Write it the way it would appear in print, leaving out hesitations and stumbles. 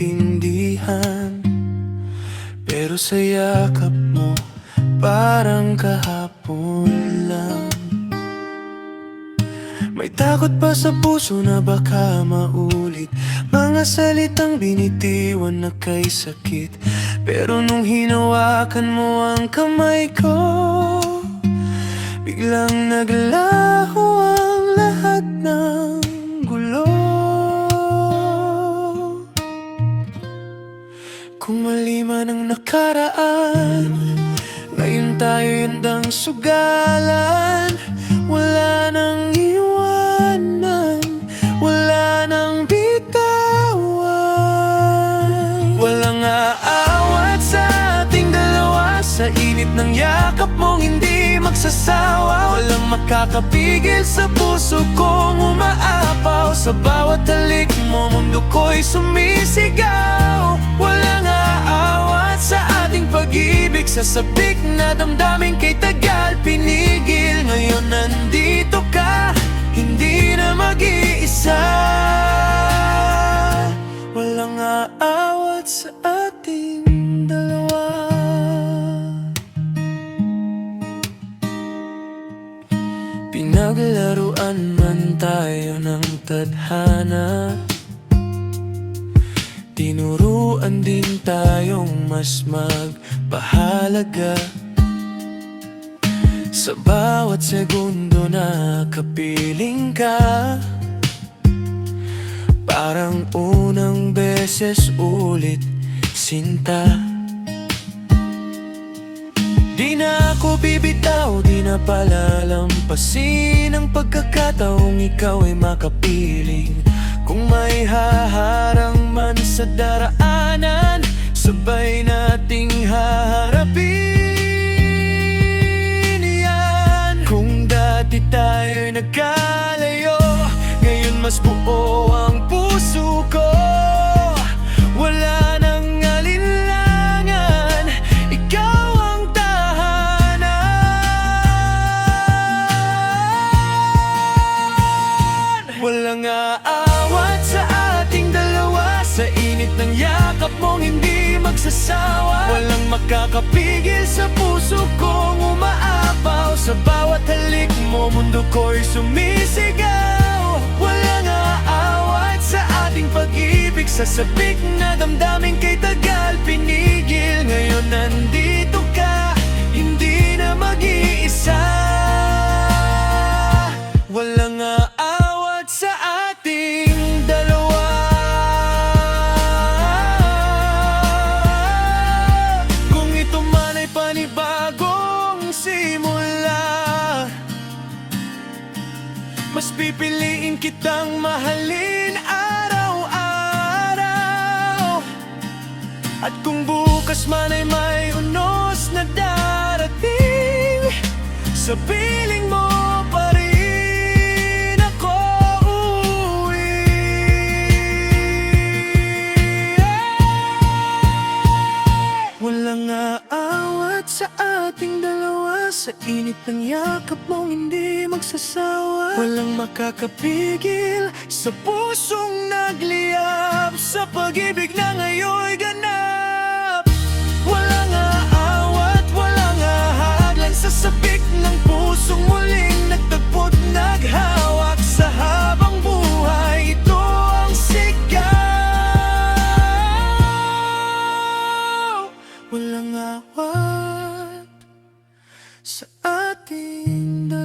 maintindihan. Pero sa yakap mo, parang kahapon lang. May takot pa sa puso na baka maulit mga salitang binitiwan na kay sakit. Pero nung hinawakan mo ang kamay ko, biglang naglaho ang lahat ng gulo. Kung mali man ang nakaraan, ngayon tayo yandang sugalan. Wala nang iwanan, wala nang bitawan. Walang aawat sa ating dalawa, sa init ng yakap mong hindi magsasawa. Walang makakapigil sa puso kong umaapaw. Sa bawat halik mo, mundo ko'y sumisigaw. Walang aawat sa ating pag-ibig, sa sabik na damdamin kay tagal pinigil. Ngayon nandito ka, hindi na mag-iisa. Walang aawat sa ating dalawa. Pinaglaruan man tayo ng tadhana, tinuruan din tayong mas magpahalaga. Sa bawat segundo na kapiling ka, parang unang beses ulit sinta. Di na ako bibitaw, di na palalampasin ang pagkakataong ikaw ay makapiling. Kung may haharang man sa daraanan, sabay nating haharapin yan. Kung dati tayo'y nagkalayo, ngayon mas buo ang puso ko. Wala nang alinlangan, ikaw ang tahanan. Walang aawat sa ating dalawa, sa init ng yakap mong hindi magsasawa. Walang makakapigil sa puso kong umaapaw. Sa bawat halik mo, mundo ko'y sumisigaw. Walang aawat sa ating pag-ibig, sa sabik na damdamin kay tagal pinigil. Ngayon nandito ka, hindi na mag-iisa. Walang aawat sa ating dalawa. Kung ito man ay panibagong simula, mas pipiliin kitang mahalin araw-araw. At kung bukas man ay may unos na darating, sa piling mo pa rin ako uuwi. Walang aawat sa ating dalawa, sa init ng yakap mong hindi magsasawa. Walang makakapigil sa pusong nagliyab, sa pag-ibig na ngayon'y ganap. Walang aawat, walang ahaglan, sa sabik ng pusong muling nagtagpo't naghawak. Sa habang buhay, ito ang sigaw. Walang awat sa ating dalawa.